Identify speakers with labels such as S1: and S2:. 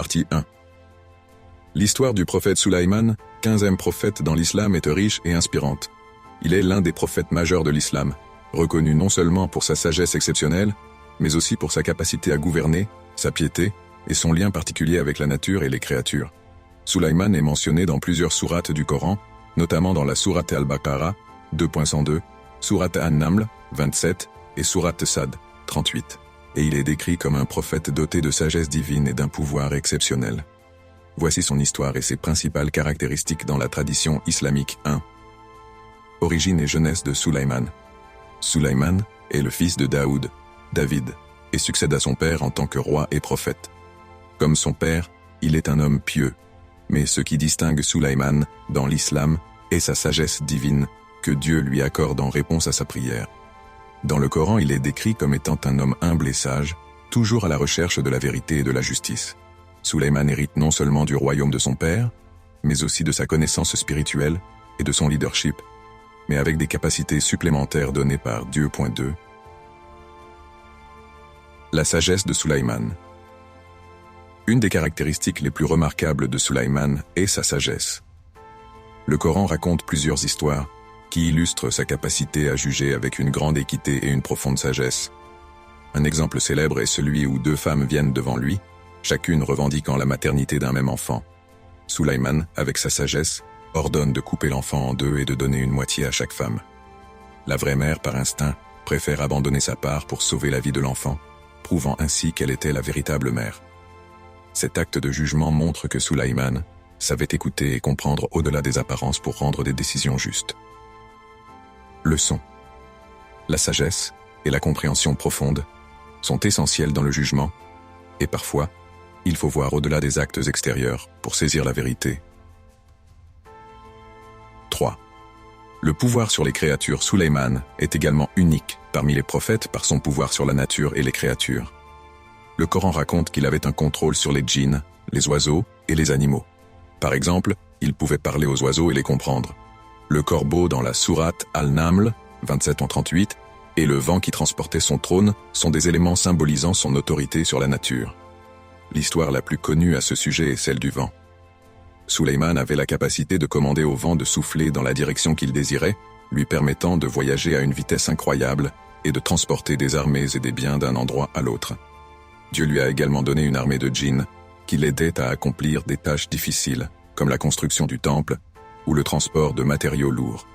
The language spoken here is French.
S1: Partie 1. L'histoire du prophète Sulaïman, 15e prophète dans l'islam, est riche et inspirante. Il est l'un des prophètes majeurs de l'islam, reconnu non seulement pour sa sagesse exceptionnelle, mais aussi pour sa capacité à gouverner, sa piété et son lien particulier avec la nature et les créatures. Sulaïman est mentionné dans plusieurs sourates du Coran, notamment dans la sourate Al-Baqarah, 2.102, sourate An-Naml, 27, et sourate Sad, 38. Et il est décrit comme un prophète doté de sagesse divine et d'un pouvoir exceptionnel. Voici son histoire et ses principales caractéristiques dans la tradition islamique. 1. Origine et jeunesse de Sulaïman. Sulaïman est le fils de David, et succède à son père en tant que roi et prophète. Comme son père, il est un homme pieux, mais ce qui distingue Sulaïman dans l'islam est sa sagesse divine que Dieu lui accorde en réponse à sa prière. Dans le Coran, il est décrit comme étant un homme humble et sage, toujours à la recherche de la vérité et de la justice. Sulaïman hérite non seulement du royaume de son père, mais aussi de sa connaissance spirituelle et de son leadership, mais avec des capacités supplémentaires données par Dieu. 2. La sagesse de Sulaïman. Une des caractéristiques les plus remarquables de Sulaïman est sa sagesse. Le Coran raconte plusieurs histoires qui illustrent sa capacité à juger avec une grande équité et une profonde sagesse. Un exemple célèbre est celui où deux femmes viennent devant lui, chacune revendiquant la maternité d'un même enfant. Sulaïman, avec sa sagesse, ordonne de couper l'enfant en deux et de donner une moitié à chaque femme. La vraie mère, par instinct, préfère abandonner sa part pour sauver la vie de l'enfant, prouvant ainsi qu'elle était la véritable mère. Cet acte de jugement montre que Sulaïman savait écouter et comprendre au-delà des apparences pour rendre des décisions justes. Leçon. La sagesse et la compréhension profonde sont essentielles dans le jugement, et parfois, il faut voir au-delà des actes extérieurs pour saisir la vérité. 3. Le pouvoir sur les créatures. Sulaïman est également unique parmi les prophètes par son pouvoir sur la nature et les créatures. Le Coran raconte qu'il avait un contrôle sur les djinns, les oiseaux et les animaux. Par exemple, il pouvait parler aux oiseaux et les comprendre. Le corbeau dans la sourate Al-Naml, 27-38, et le vent qui transportait son trône sont des éléments symbolisant son autorité sur la nature. L'histoire la plus connue à ce sujet est celle du vent. Sulaïman avait la capacité de commander au vent de souffler dans la direction qu'il désirait, lui permettant de voyager à une vitesse incroyable et de transporter des armées et des biens d'un endroit à l'autre. Dieu lui a également donné une armée de djinns qui l'aidait à accomplir des tâches difficiles, comme la construction du temple ou le transport de matériaux lourds.